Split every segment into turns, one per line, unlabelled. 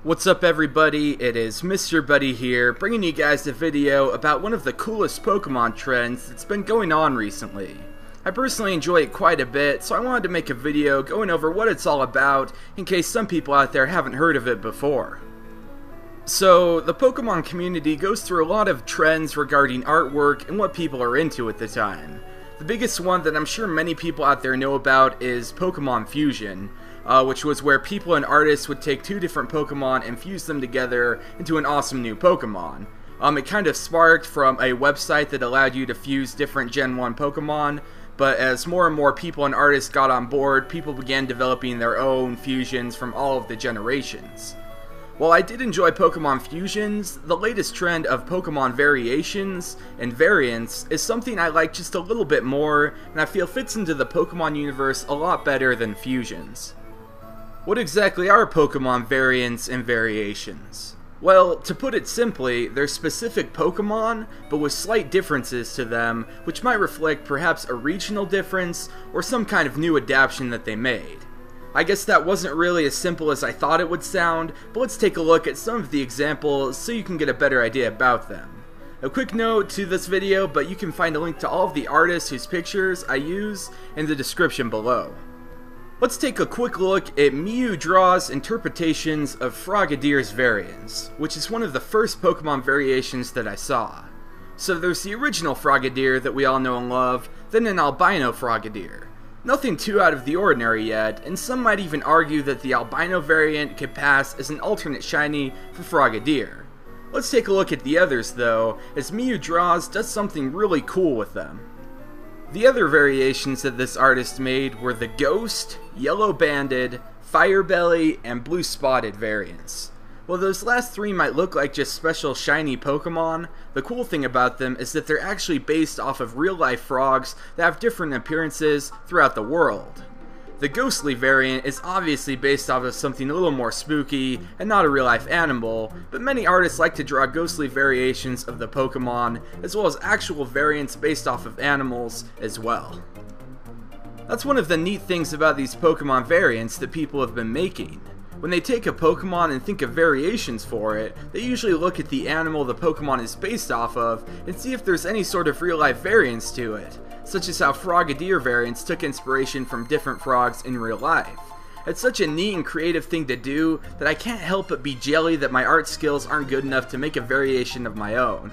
What's up everybody, it is Mr. Buddy here, bringing you guys a video about one of the coolest Pokemon trends that's been going on recently. I personally enjoy it quite a bit, so I wanted to make a video going over what it's all about, in case some people out there haven't heard of it before. So, the Pokemon community goes through a lot of trends regarding artwork and what people are into at the time. The biggest one that I'm sure many people out there know about is Pokemon Fusion, which was where people and artists would take two different Pokemon and fuse them together into an awesome new Pokemon. It kind of sparked from a website that allowed you to fuse different Gen 1 Pokemon, but as more and more people and artists got on board, people began developing their own fusions from all of the generations. While I did enjoy Pokemon Fusions, the latest trend of Pokemon variations and variants is something I like just a little bit more, and I feel fits into the Pokemon universe a lot better than fusions. What exactly are Pokemon variants and variations? Well, to put it simply, they're specific Pokemon, but with slight differences to them, which might reflect perhaps a regional difference or some kind of new adaptation that they made. I guess that wasn't really as simple as I thought it would sound, but let's take a look at some of the examples so you can get a better idea about them. A quick note to this video, but you can find a link to all of the artists whose pictures I use in the description below. Let's take a quick look at Mewdraw's interpretations of Frogadier's variants, which is one of the first Pokemon variations that I saw. So there's the original Frogadier that we all know and love, then an albino Frogadier. Nothing too out of the ordinary yet, and some might even argue that the albino variant could pass as an alternate shiny for Frogadier. Let's take a look at the others though, as Mewdraw's does something really cool with them. The other variations that this artist made were the Ghost, Yellow Banded, Fire Belly, and Blue Spotted variants. While those last three might look like just special shiny Pokemon, the cool thing about them is that they're actually based off of real-life frogs that have different appearances throughout the world. The Ghostly variant is obviously based off of something a little more spooky and not a real-life animal, but many artists like to draw ghostly variations of the Pokemon, as well as actual variants based off of animals as well. That's one of the neat things about these Pokemon variants that people have been making. When they take a Pokemon and think of variations for it, they usually look at the animal the Pokemon is based off of and see if there's any sort of real-life variants to it, such as how Frogadier variants took inspiration from different frogs in real life. It's such a neat and creative thing to do that I can't help but be jelly that my art skills aren't good enough to make a variation of my own.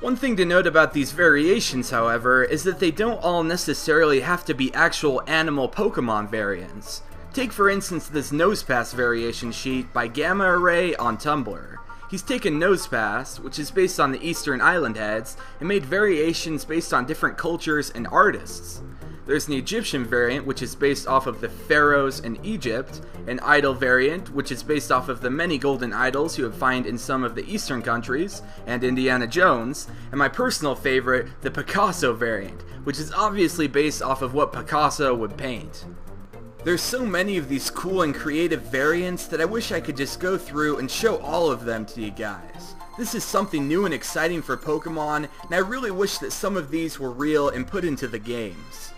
One thing to note about these variations, however, is that they don't all necessarily have to be actual animal Pokemon variants. Take for instance this Nosepass variation sheet by Gamma Array on Tumblr. He's taken Nosepass, which is based on the Eastern Island heads, and made variations based on different cultures and artists. There's an Egyptian variant, which is based off of the pharaohs in Egypt, an idol variant, which is based off of the many golden idols you would find in some of the Eastern countries, and Indiana Jones, and my personal favorite, the Picasso variant, which is obviously based off of what Picasso would paint. There's so many of these cool and creative variants that I wish I could just go through and show all of them to you guys. This is something new and exciting for Pokemon, and I really wish that some of these were real and put into the games.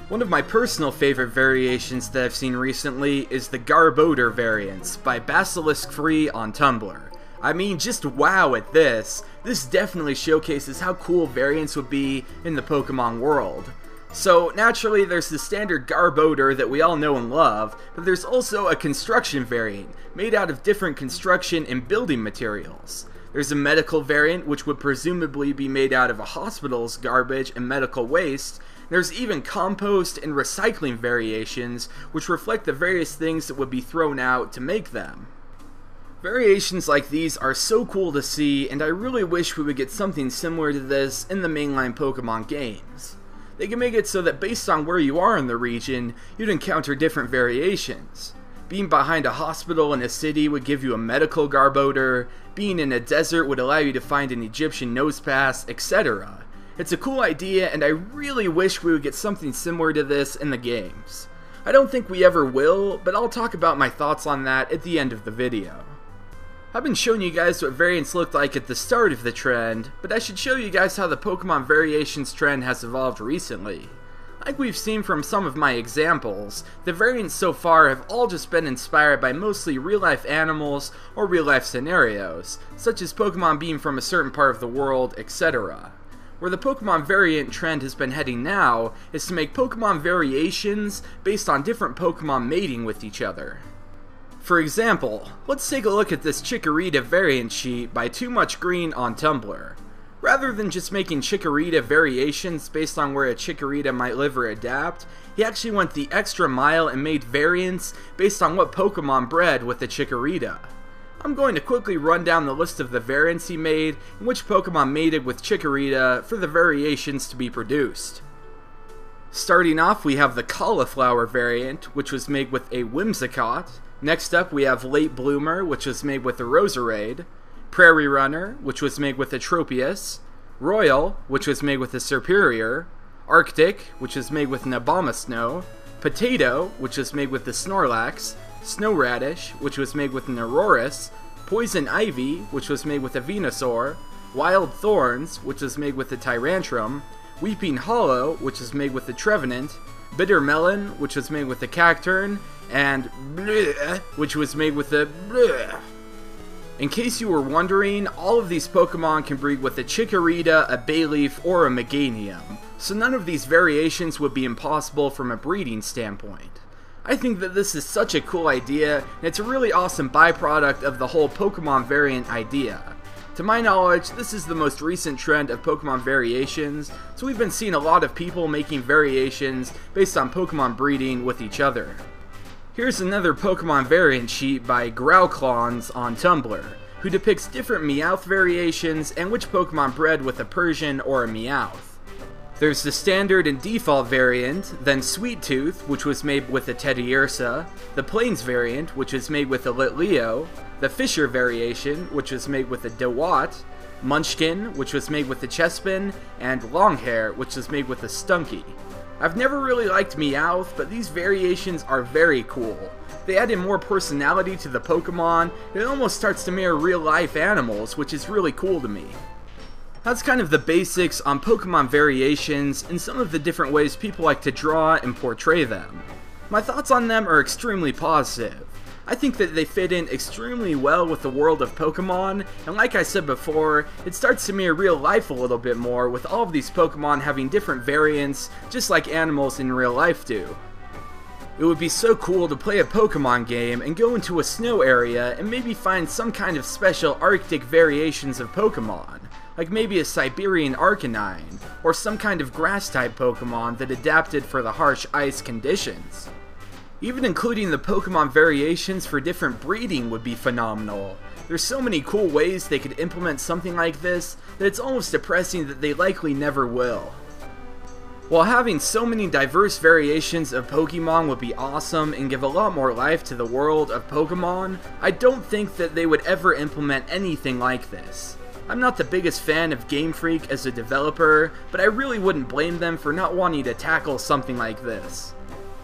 One of my personal favorite variations that I've seen recently is the Garbodor variants by Basilisk Free on Tumblr. I mean, just wow at this. This definitely showcases how cool variants would be in the Pokemon world. So, naturally, there's the standard Garbodor that we all know and love, but there's also a construction variant, made out of different construction and building materials. There's a medical variant, which would presumably be made out of a hospital's garbage and medical waste. There's even compost and recycling variations, which reflect the various things that would be thrown out to make them. Variations like these are so cool to see, and I really wish we would get something similar to this in the mainline Pokemon games. They can make it so that based on where you are in the region, you'd encounter different variations. Being behind a hospital in a city would give you a medical Garbodor, being in a desert would allow you to find an Egyptian Nosepass, etc. It's a cool idea, and I really wish we would get something similar to this in the games. I don't think we ever will, but I'll talk about my thoughts on that at the end of the video. I've been showing you guys what variants looked like at the start of the trend, but I should show you guys how the Pokemon variations trend has evolved recently. Like we've seen from some of my examples, the variants so far have all just been inspired by mostly real-life animals or real-life scenarios, such as Pokemon being from a certain part of the world, etc. Where the Pokemon variant trend has been heading now is to make Pokemon variations based on different Pokemon mating with each other. For example, let's take a look at this Chikorita variant sheet by Too Much Green on Tumblr. Rather than just making Chikorita variations based on where a Chikorita might live or adapt, he actually went the extra mile and made variants based on what Pokemon bred with the Chikorita. I'm going to quickly run down the list of the variants he made and which Pokemon mated with Chikorita for the variations to be produced. Starting off, we have the Cauliflower variant, which was made with a Whimsicott. Next up, we have Late Bloomer, which was made with a Roserade. Prairie Runner, which was made with a Tropius, Royal, which was made with a Serperior, Arctic, which was made with an Abomasnow, Potato, which was made with the Snorlax, Snow Radish, which was made with an Aurorus, Poison Ivy, which was made with a Venusaur, Wild Thorns, which was made with a Tyrantrum, Weeping Hollow, which was made with a Trevenant, Bitter Melon, which was made with a Cacturn, and Bleh, which was made with a Bleh. In case you were wondering, all of these Pokemon can breed with a Chikorita, a Bayleaf, or a Meganium, so none of these variations would be impossible from a breeding standpoint. I think that this is such a cool idea, and it's a really awesome byproduct of the whole Pokemon variant idea. To my knowledge, this is the most recent trend of Pokemon variations, so we've been seeing a lot of people making variations based on Pokemon breeding with each other. Here's another Pokemon variant sheet by Growlclawns on Tumblr, who depicts different Meowth variations and which Pokemon bred with a Persian or a Meowth. There's the standard and default variant, then Sweet Tooth, which was made with a Teddiursa, the Plains variant, which was made with a Litleo, the Fisher variation, which was made with a Dewott, Munchkin, which was made with a Chespin, and Longhair, which was made with a Stunky. I've never really liked Meowth, but these variations are very cool. They add in more personality to the Pokemon, and it almost starts to mirror real-life animals, which is really cool to me. That's kind of the basics on Pokemon variations and some of the different ways people like to draw and portray them. My thoughts on them are extremely positive. I think that they fit in extremely well with the world of Pokemon, and like I said before, it starts to mirror real life a little bit more with all of these Pokemon having different variants, just like animals in real life do. It would be so cool to play a Pokemon game and go into a snow area and maybe find some kind of special Arctic variations of Pokemon, like maybe a Siberian Arcanine, or some kind of grass-type Pokemon that adapted for the harsh ice conditions. Even including the Pokemon variations for different breeding would be phenomenal. There's so many cool ways they could implement something like this that it's almost depressing that they likely never will. While having so many diverse variations of Pokemon would be awesome and give a lot more life to the world of Pokemon, I don't think that they would ever implement anything like this. I'm not the biggest fan of Game Freak as a developer, but I really wouldn't blame them for not wanting to tackle something like this.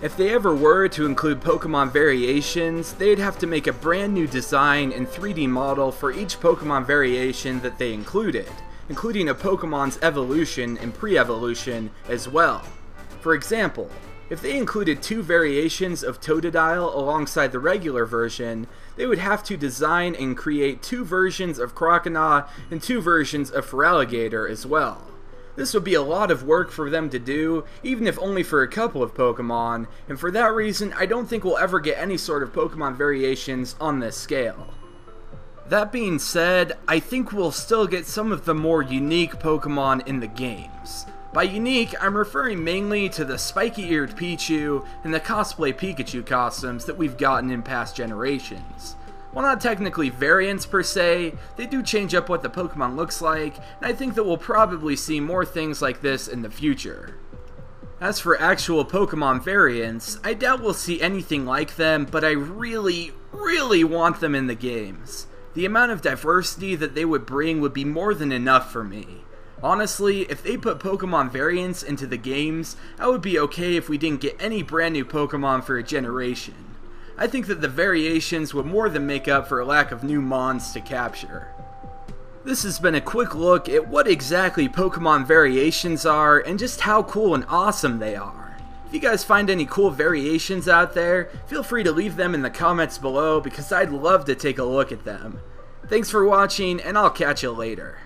If they ever were to include Pokemon variations, they'd have to make a brand new design and 3D model for each Pokemon variation that they included, including a Pokemon's evolution and pre-evolution as well. For example, if they included 2 variations of Totodile alongside the regular version, they would have to design and create 2 versions of Croconaw and 2 versions of Feraligatr as well. This would be a lot of work for them to do, even if only for a couple of Pokemon, and for that reason I don't think we'll ever get any sort of Pokemon variations on this scale. That being said, I think we'll still get some of the more unique Pokemon in the games. By unique, I'm referring mainly to the spiky-eared Pichu and the cosplay Pikachu costumes that we've gotten in past generations. While not technically variants per se, they do change up what the Pokemon looks like, and I think that we'll probably see more things like this in the future. As for actual Pokemon variants, I doubt we'll see anything like them, but I really want them in the games. The amount of diversity that they would bring would be more than enough for me. Honestly, if they put Pokemon variants into the games, I would be okay if we didn't get any brand new Pokemon for a generation. I think that the variations would more than make up for a lack of new Mons to capture. This has been a quick look at what exactly Pokemon variations are and just how cool and awesome they are. If you guys find any cool variations out there, feel free to leave them in the comments below because I'd love to take a look at them. Thanks for watching, and I'll catch you later.